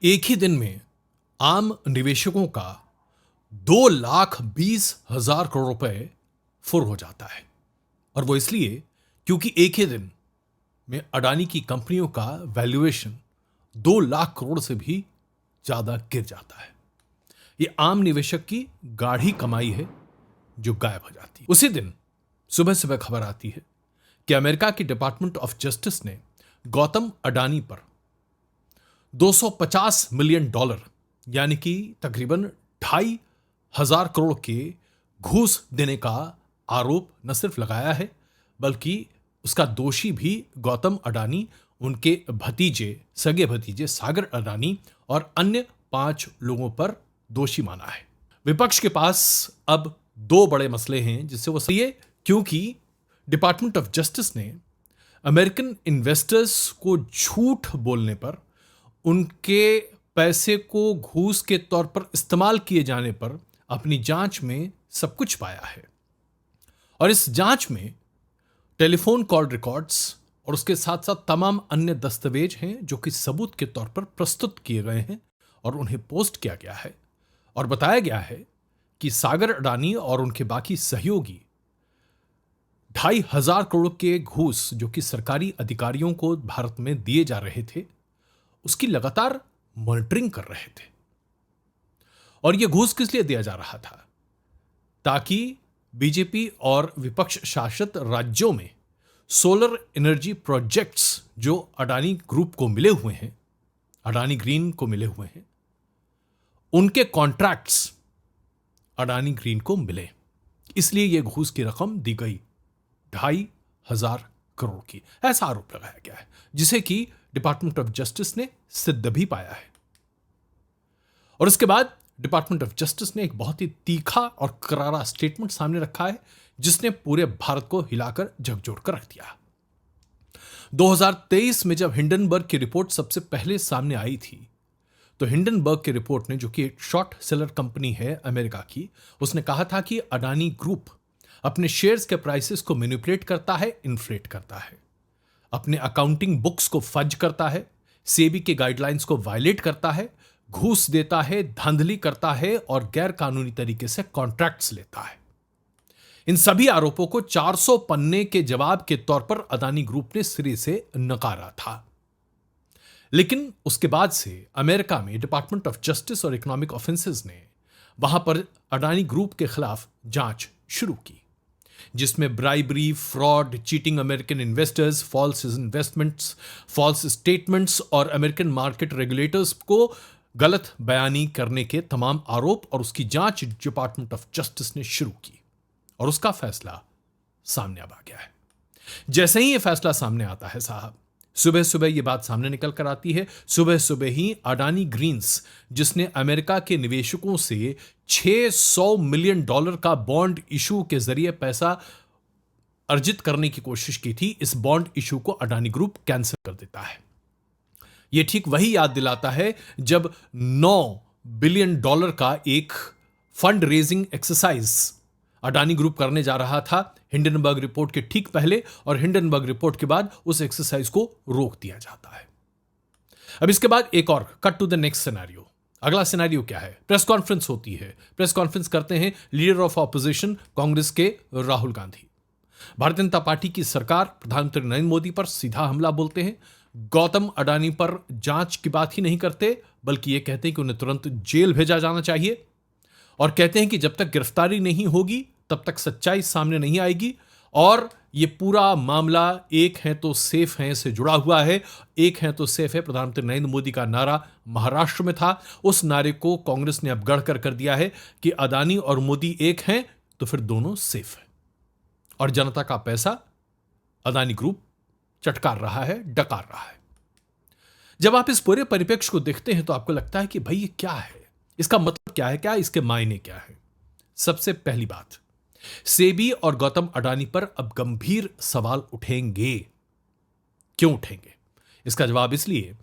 एक ही दिन में आम निवेशकों का 2,20,000 करोड़ रुपए फुर हो जाता है। और वो इसलिए क्योंकि एक ही दिन में अडानी की कंपनियों का वैल्यूएशन 2 लाख करोड़ से भी ज्यादा गिर जाता है। ये आम निवेशक की गाढ़ी कमाई है जो गायब हो जाती है। उसी दिन सुबह सुबह खबर आती है कि अमेरिका की डिपार्टमेंट ऑफ जस्टिस ने गौतम अडानी पर $250 मिलियन यानी कि तकरीबन 2,500 करोड़ के घूस देने का आरोप न सिर्फ लगाया है बल्कि उसका दोषी भी गौतम अडानी, उनके भतीजे, सगे भतीजे सागर अडानी और अन्य 5 लोगों पर दोषी माना है। विपक्ष के पास अब 2 बड़े मसले हैं जिससे वो सही है, क्योंकि डिपार्टमेंट ऑफ जस्टिस ने अमेरिकन इन्वेस्टर्स को झूठ बोलने पर, उनके पैसे को घूस के तौर पर इस्तेमाल किए जाने पर अपनी जांच में सब कुछ पाया है। और इस जांच में टेलीफोन कॉल रिकॉर्ड्स और उसके साथ साथ तमाम अन्य दस्तावेज हैं जो कि सबूत के तौर पर प्रस्तुत किए गए हैं और उन्हें पोस्ट किया गया है और बताया गया है कि सागर अडानी और उनके बाकी सहयोगी 2,500 करोड़ के घूस जो कि सरकारी अधिकारियों को भारत में दिए जा रहे थे उसकी लगातार मॉनिटरिंग कर रहे थे। और यह घूस किस लिए दिया जा रहा था? ताकि बीजेपी और विपक्ष शासित राज्यों में सोलर एनर्जी प्रोजेक्ट्स जो अडानी ग्रुप को मिले हुए हैं, अडानी ग्रीन को मिले हुए हैं, उनके कॉन्ट्रैक्ट्स अडानी ग्रीन को मिले। इसलिए यह घूस की रकम दी गई 2,500 करोड़ की, ऐसा आरोप लगाया गया है जिसे कि डिपार्टमेंट ऑफ जस्टिस ने सिद्ध भी पाया है। और उसके बाद डिपार्टमेंट ऑफ जस्टिस ने एक बहुत ही तीखा और करारा स्टेटमेंट सामने रखा है जिसने पूरे भारत को हिलाकर झकझोर कर रख दिया। 2023 में जब हिंडनबर्ग की रिपोर्ट सबसे पहले सामने आई थी तो हिंडनबर्ग की रिपोर्ट ने, जो कि एक शॉर्ट सेलर कंपनी है अमेरिका की, उसने कहा था कि अडानी ग्रुप अपने शेयर्स के प्राइसेस को मैनिपुलेट करता है, इन्फ्लेट करता है, अपने अकाउंटिंग बुक्स को फर्ज करता है, सेबी के गाइडलाइंस को वायलेट करता है, घूस देता है, धांधली करता है और गैर कानूनी तरीके से कॉन्ट्रैक्ट्स लेता है। इन सभी आरोपों को 400 पन्ने के जवाब के तौर पर अडानी ग्रुप ने सिरे से नकारा था। लेकिन उसके बाद से अमेरिका में डिपार्टमेंट ऑफ जस्टिस और इकोनॉमिक ऑफेंसेस ने वहां पर अडानी ग्रुप के खिलाफ जांच शुरू की, जिसमें bribery, fraud, cheating American investors, false investments, false statements और अमेरिकन मार्केट रेगुलेटर्स को गलत बयानी करने के तमाम आरोप और उसकी जांच डिपार्टमेंट ऑफ जस्टिस ने शुरू की और उसका फैसला सामने अब आ गया है। जैसे ही यह फैसला सामने आता है साहब, सुबह सुबह यह बात सामने निकल कर आती है। सुबह सुबह ही अडानी ग्रीन्स, जिसने अमेरिका के निवेशकों से $600 मिलियन का बॉन्ड इशू के जरिए पैसा अर्जित करने की कोशिश की थी, इस बॉन्ड इशू को अडानी ग्रुप कैंसिल कर देता है। यह ठीक वही याद दिलाता है जब $9 बिलियन का एक fund raising exercise Adani group करने जा रहा था हिंडनबर्ग रिपोर्ट के ठीक पहले, और हिंडनबर्ग रिपोर्ट के बाद उस एक्सरसाइज को रोक दिया जाता है। अब इसके बाद एक और cut to the next scenario. अगला सिनेरियो क्या है? प्रेस कॉन्फ्रेंस होती है। प्रेस कॉन्फ्रेंस करते हैं लीडर ऑफ ऑपोजिशन कांग्रेस के राहुल गांधी। भारतीय जनता पार्टी की सरकार, प्रधानमंत्री नरेंद्र मोदी पर सीधा हमला बोलते हैं। गौतम अडानी पर जांच की बात ही नहीं करते बल्कि यह कहते हैं कि उन्हें तुरंत जेल भेजा जाना चाहिए और कहते हैं कि जब तक गिरफ्तारी नहीं होगी तब तक सच्चाई सामने नहीं आएगी। और यह पूरा मामला एक है तो सेफ है से जुड़ा हुआ है। एक है तो सेफ है प्रधानमंत्री नरेंद्र मोदी का नारा महाराष्ट्र में था, उस नारे को कांग्रेस ने अब गढ़ कर दिया है कि अडानी और मोदी एक हैं तो फिर दोनों सेफ है और जनता का पैसा अडानी ग्रुप चटकार रहा है, डकार रहा है। जब आप इस पूरे परिप्रेक्ष्य को देखते हैं तो आपको लगता है कि भाई ये क्या है, इसका मतलब क्या है, क्या इसके मायने क्या है? सबसे पहली बात, सेबी और गौतम अडानी पर अब गंभीर सवाल उठेंगे। क्यों उठेंगे? इसका जवाब इसलिए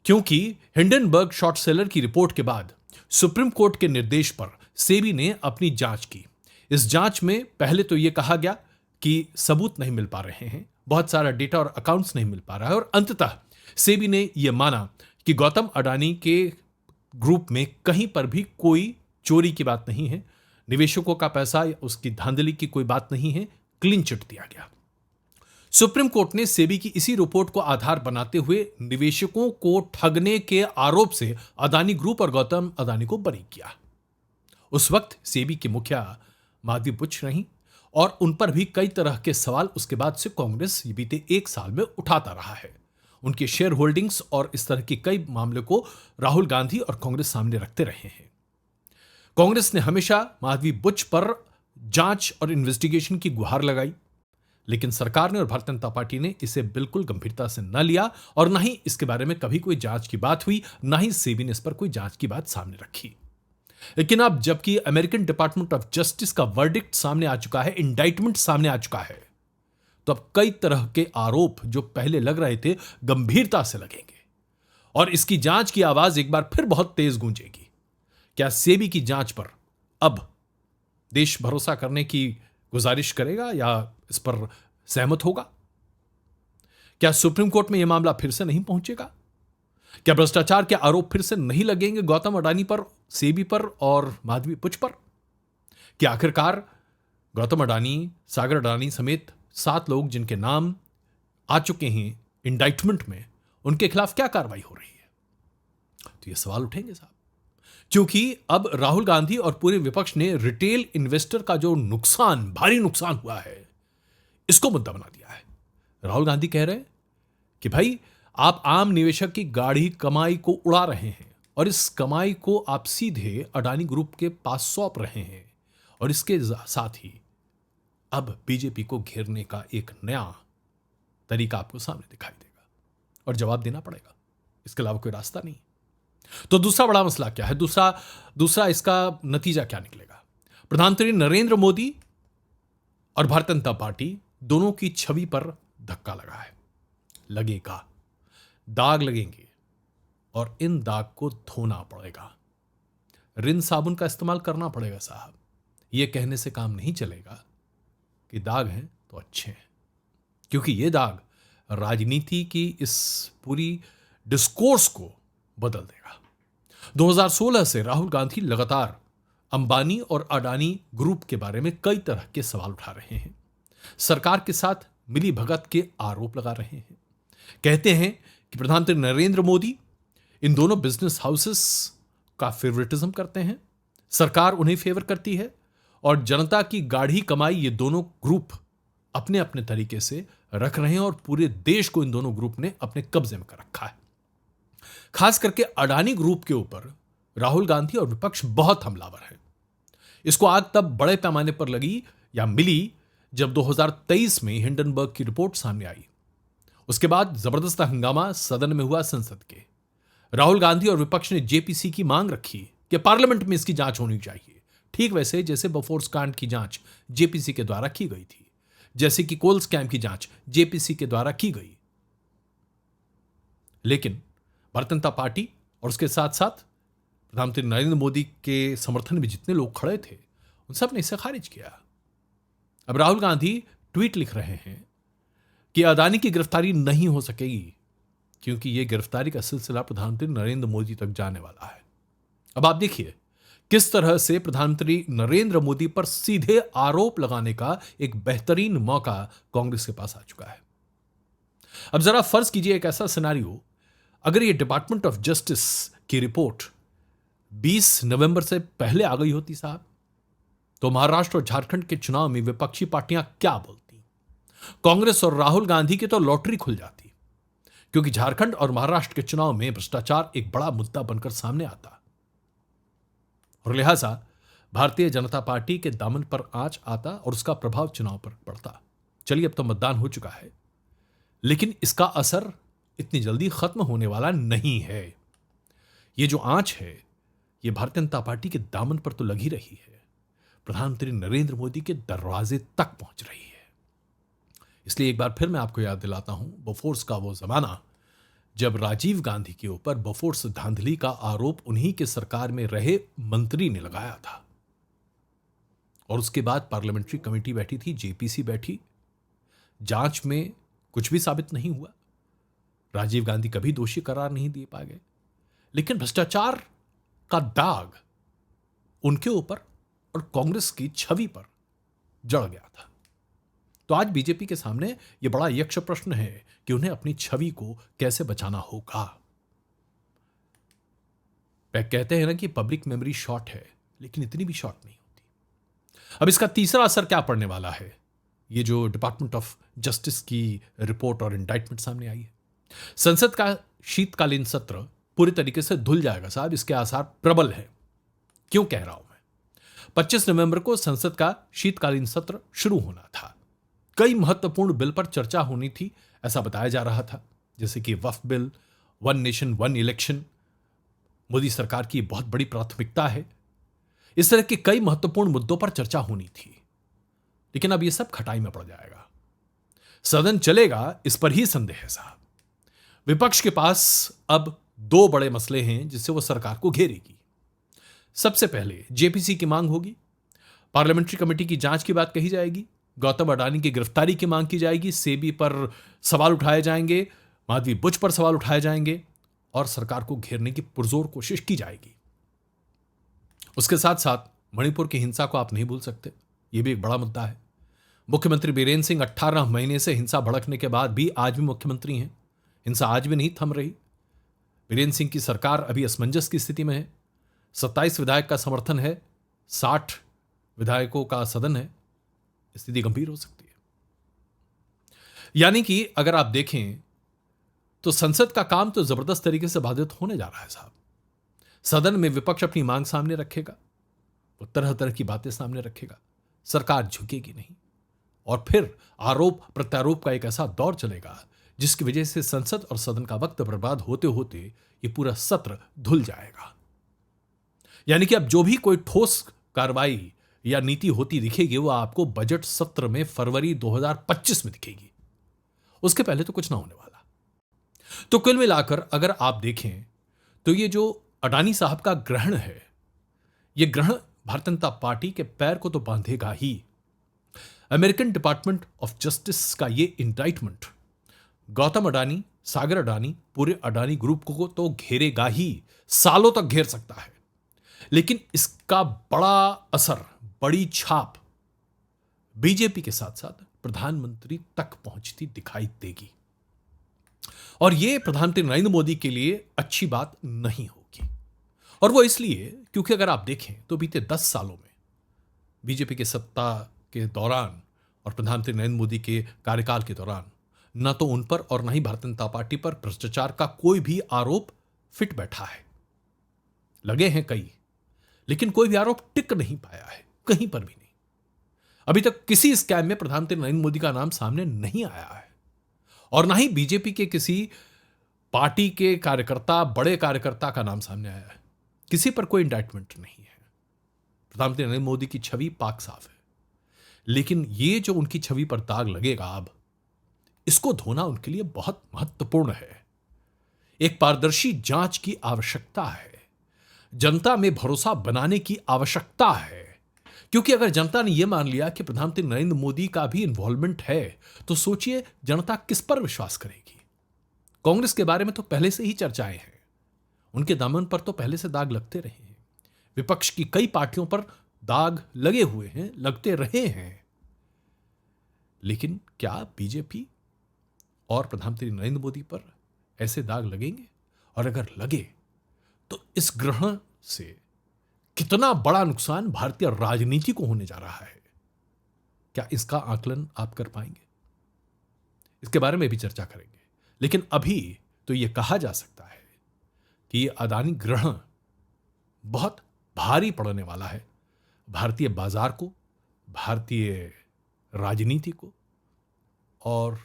क्योंकि हिंडनबर्ग शॉर्ट सेलर की रिपोर्ट के बाद सुप्रीम कोर्ट के निर्देश पर सेबी ने अपनी जांच की। इस जांच में पहले तो यह कहा गया कि सबूत नहीं मिल पा रहे हैं, बहुत सारा डेटा और अकाउंट्स नहीं मिल पा रहा है, और अंततः सेबी ने यह माना कि गौतम अडानी के ग्रुप में कहीं पर भी कोई चोरी की बात नहीं है, निवेशकों का पैसा या उसकी धांधली की कोई बात नहीं है, क्लीन चिट दिया गया। सुप्रीम कोर्ट ने सेबी की इसी रिपोर्ट को आधार बनाते हुए निवेशकों को ठगने के आरोप से अदानी ग्रुप और गौतम अदानी को बरी किया। उस वक्त सेबी की मुखिया माधवी बुच रही और उन पर भी कई तरह के सवाल उसके बाद से कांग्रेस बीते एक साल में उठाता रहा है। उनके शेयर होल्डिंग्स और इस तरह के कई मामले को राहुल गांधी और कांग्रेस सामने रखते रहे हैं। कांग्रेस ने हमेशा माधवी बुच पर जांच और इन्वेस्टिगेशन की गुहार लगाई, लेकिन सरकार ने और भारतीय जनता पार्टी ने इसे बिल्कुल गंभीरता से न लिया और न ही इसके बारे में कभी कोई जांच की बात हुई, न ही सेबी ने इस पर कोई जांच की बात सामने रखी। लेकिन अब जबकि अमेरिकन डिपार्टमेंट ऑफ जस्टिस का वर्डिक्ट सामने आ चुका है, इंडाइटमेंट सामने आ चुका है, तो अब कई तरह के आरोप जो पहले लग रहे थे गंभीरता से लगेंगे और इसकी जांच की आवाज एक बार फिर बहुत तेज गूंजेगी। क्या सेबी की जांच पर अब देश भरोसा करने की गुजारिश करेगा या इस पर सहमत होगा? क्या सुप्रीम कोर्ट में यह मामला फिर से नहीं पहुंचेगा? क्या भ्रष्टाचार के आरोप फिर से नहीं लगेंगे गौतम अडानी पर, सेबी पर और माधवी बुच पर? क्या आखिरकार गौतम अडानी, सागर अडानी समेत 7 लोग जिनके नाम आ चुके हैं इंडाइटमेंट में, उनके खिलाफ क्या कार्रवाई हो रही है? तो ये सवाल उठेंगे साहब, क्योंकि अब राहुल गांधी और पूरे विपक्ष ने रिटेल इन्वेस्टर का जो नुकसान, भारी नुकसान हुआ है, इसको मुद्दा बना दिया है। राहुल गांधी कह रहे हैं कि भाई आप आम निवेशक की गाढ़ी कमाई को उड़ा रहे हैं और इस कमाई को आप सीधे अडानी ग्रुप के पास सौंप रहे हैं और इसके साथ ही अब बीजेपी को घेरने का एक नया तरीका आपको सामने दिखाई देगा और जवाब देना पड़ेगा, इसके अलावा कोई रास्ता नहीं। तो दूसरा बड़ा मसला क्या है? दूसरा इसका नतीजा क्या निकलेगा? प्रधानमंत्री नरेंद्र मोदी और भारतीय जनता पार्टी दोनों की छवि पर धक्का लगा है, लगेगा, दाग लगेंगे और इन दाग को धोना पड़ेगा। रिन साबुन का इस्तेमाल करना पड़ेगा साहब। यह कहने से काम नहीं चलेगा कि दाग हैं तो अच्छे हैं, क्योंकि यह दाग राजनीति की इस पूरी डिस्कोर्स को बदल देगा। 2016 से राहुल गांधी लगातार अंबानी और अडानी ग्रुप के बारे में कई तरह के सवाल उठा रहे हैं, सरकार के साथ मिली भगत के आरोप लगा रहे हैं। कहते हैं कि प्रधानमंत्री नरेंद्र मोदी इन दोनों बिजनेस हाउसेस का फेवरेटिज्म करते हैं, सरकार उन्हें फेवर करती है और जनता की गाढ़ी कमाई ये दोनों ग्रुप अपने अपने तरीके से रख रहे हैं और पूरे देश को इन दोनों ग्रुप ने अपने कब्जे में कर रखा है। खास करके अडानी ग्रुप के ऊपर राहुल गांधी और विपक्ष बहुत हमलावर है। इसको आग तब बड़े पैमाने पर लगी या मिली जब 2023 में हिंडनबर्ग की रिपोर्ट सामने आई। उसके बाद जबरदस्त हंगामा सदन में हुआ संसद के। राहुल गांधी और विपक्ष ने जेपीसी की मांग रखी कि पार्लियामेंट में इसकी जांच होनी चाहिए, ठीक वैसे जैसे बोफोर्स कांड की जांच जेपीसी के द्वारा की गई थी, जैसे कि कोल स्कैम की जांच जेपीसी के द्वारा की गई। लेकिन भारतीय जनता पार्टी और उसके साथ साथ प्रधानमंत्री नरेंद्र मोदी के समर्थन में जितने लोग खड़े थे उन सब ने इसे खारिज किया। अब राहुल गांधी ट्वीट लिख रहे हैं कि अडानी की गिरफ्तारी नहीं हो सकेगी क्योंकि यह गिरफ्तारी का सिलसिला प्रधानमंत्री नरेंद्र मोदी तक जाने वाला है। अब आप देखिए किस तरह से प्रधानमंत्री नरेंद्र मोदी पर सीधे आरोप लगाने का एक बेहतरीन मौका कांग्रेस के पास आ चुका है। अब जरा फर्ज कीजिए एक ऐसा सिनारियो, अगर यह डिपार्टमेंट ऑफ जस्टिस की रिपोर्ट 20 नवंबर से पहले आ गई होती साहब, तो महाराष्ट्र और झारखंड के चुनाव में विपक्षी पार्टियां क्या बोलती? कांग्रेस और राहुल गांधी की तो लॉटरी खुल जाती, क्योंकि झारखंड और महाराष्ट्र के चुनाव में भ्रष्टाचार एक बड़ा मुद्दा बनकर सामने आता और लिहाजा भारतीय जनता पार्टी के दामन पर आंच आता और उसका प्रभाव चुनाव पर पड़ता। चलिए अब तो मतदान हो चुका है, लेकिन इसका असर इतनी जल्दी खत्म होने वाला नहीं है। ये जो आंच है ये भारतीय जनता पार्टी के दामन पर तो लगी रही है, प्रधानमंत्री नरेंद्र मोदी के दरवाजे तक पहुंच रही है। इसलिए एक बार फिर मैं आपको याद दिलाता हूं बोफोर्स का वो जमाना जब राजीव गांधी के ऊपर बोफोर्स धांधली का आरोप उन्हीं के सरकार में रहे मंत्री ने लगाया था और उसके बाद पार्लियामेंट्री कमेटी बैठी थी, जेपीसी बैठी, जांच में कुछ भी साबित नहीं हुआ, राजीव गांधी कभी दोषी करार नहीं दिए पाए गए। लेकिन भ्रष्टाचार का दाग उनके ऊपर और कांग्रेस की छवि पर जड़ गया था। तो आज बीजेपी के सामने यह बड़ा यक्ष प्रश्न है कि उन्हें अपनी छवि को कैसे बचाना होगा। कहते हैं ना कि पब्लिक मेमोरी शॉर्ट है, लेकिन इतनी भी शॉर्ट नहीं होती। अब इसका तीसरा असर क्या पड़ने वाला है, ये जो डिपार्टमेंट ऑफ जस्टिस की रिपोर्ट और इंडाइटमेंट सामने आई है। संसद का शीतकालीन सत्र पूरी तरीके से धुल जाएगा साहब, इसके आसार प्रबल हैं। क्यों कह रहा हूं मैं? 25 नवंबर को संसद का शीतकालीन सत्र शुरू होना था। कई महत्वपूर्ण बिल पर चर्चा होनी थी, ऐसा बताया जा रहा था, जैसे कि Waqf bill, one nation one election Modi सरकार की बहुत बड़ी प्राथमिकता है। इस तरह के कई महत्वपूर्ण मुद्दों पर चर्चा होनी थी, लेकिन अब यह सब खटाई में पड़ जाएगा। सदन चलेगा, इस पर ही संदेह है साहब। विपक्ष के पास अब दो बड़े मसले हैं जिससे वो सरकार को घेरेगी। सबसे पहले जेपीसी की मांग होगी, पार्लियामेंट्री कमेटी की जांच की बात कही जाएगी, गौतम अडानी की गिरफ्तारी की मांग की जाएगी, सेबी पर सवाल उठाए जाएंगे, माधवी बुच पर सवाल उठाए जाएंगे और सरकार को घेरने की पुरजोर कोशिश की जाएगी। उसके साथ साथ मणिपुर की हिंसा को आप नहीं भूल सकते, यह भी एक बड़ा मुद्दा है। मुख्यमंत्री बीरेंद्र सिंह 18 महीने से हिंसा भड़कने के बाद भी आज भी मुख्यमंत्री हैं। हिंसा आज भी नहीं थम रही। बीरेंद्र सिंह की सरकार अभी असमंजस की स्थिति में है। 27 विधायक का समर्थन है, 60 विधायकों का सदन है। स्थिति गंभीर हो सकती है। यानी कि अगर आप देखें तो संसद का काम तो जबरदस्त तरीके से बाधित होने जा रहा है साहब। सदन में विपक्ष अपनी मांग सामने रखेगा, वो तरह तरह की बातें सामने रखेगा, सरकार झुकेगी नहीं और फिर आरोप प्रत्यारोप का एक ऐसा दौर चलेगा जिसकी वजह से संसद और सदन का वक्त बर्बाद होते होते ये पूरा सत्र धुल जाएगा। यानी कि अब जो भी कोई ठोस कार्रवाई या नीति होती दिखेगी वो आपको बजट सत्र में फरवरी 2025 में दिखेगी, उसके पहले तो कुछ ना होने वाला। तो कुल मिलाकर अगर आप देखें तो ये जो अडानी साहब का ग्रहण है, ये ग्रहण भारतीय जनता पार्टी के पैर को तो बांधेगा ही। अमेरिकन डिपार्टमेंट ऑफ जस्टिस का ये इंडाइटमेंट गौतम अडानी, सागर अडानी, पूरे अडानी ग्रुप को तो घेरेगा ही, सालों तक घेर सकता है, लेकिन इसका बड़ा असर, बड़ी छाप बीजेपी के साथ साथ प्रधानमंत्री तक पहुंचती दिखाई देगी। और यह प्रधानमंत्री नरेंद्र मोदी के लिए अच्छी बात नहीं होगी। और वो इसलिए क्योंकि अगर आप देखें तो बीते 10 सालों में बीजेपी के सत्ता के दौरान और प्रधानमंत्री नरेंद्र मोदी के कार्यकाल के दौरान न तो उन पर और न ही भारतीय जनता पार्टी पर भ्रष्टाचार का कोई भी आरोप फिट बैठा है। लगे हैं कई, लेकिन कोई भी आरोप टिक नहीं पाया है, कहीं पर भी नहीं। अभी तक किसी स्कैम में प्रधानमंत्री नरेंद्र मोदी का नाम सामने नहीं आया है और ना ही बीजेपी के किसी पार्टी के कार्यकर्ता, बड़े कार्यकर्ता का नाम सामने आया है। किसी पर कोई इंडाइटमेंट नहीं है। प्रधानमंत्री नरेंद्र मोदी की छवि पाक साफ है, लेकिन ये जो उनकी छवि पर दाग लगेगा अब, इसको धोना उनके लिए बहुत महत्वपूर्ण है। एक पारदर्शी जांच की आवश्यकता है, जनता में भरोसा बनाने की आवश्यकता है। क्योंकि अगर जनता ने यह मान लिया कि प्रधानमंत्री नरेंद्र मोदी का भी इन्वॉल्वमेंट है, तो सोचिए जनता किस पर विश्वास करेगी। कांग्रेस के बारे में तो पहले से ही चर्चाएं हैं, उनके दामन पर तो पहले से दाग लगते रहे हैं। विपक्ष की कई पार्टियों पर दाग लगे हुए हैं, लगते रहे हैं। लेकिन क्या बीजेपी और प्रधानमंत्री नरेंद्र मोदी पर ऐसे दाग लगेंगे? और अगर लगे तो इस ग्रहण से कितना बड़ा नुकसान भारतीय राजनीति को होने जा रहा है, क्या इसका आकलन आप कर पाएंगे? इसके बारे में भी चर्चा करेंगे। लेकिन अभी तो यह कहा जा सकता है कि यह अडानी ग्रहण बहुत भारी पड़ने वाला है भारतीय बाजार को, भारतीय राजनीति को और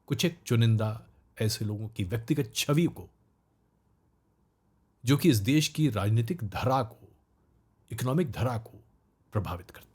कुछ एक चुनिंदा ऐसे लोगों की व्यक्तिगत छवि को, जो कि इस देश की राजनीतिक धरा को, इकोनॉमिक धरा को प्रभावित करते हैं।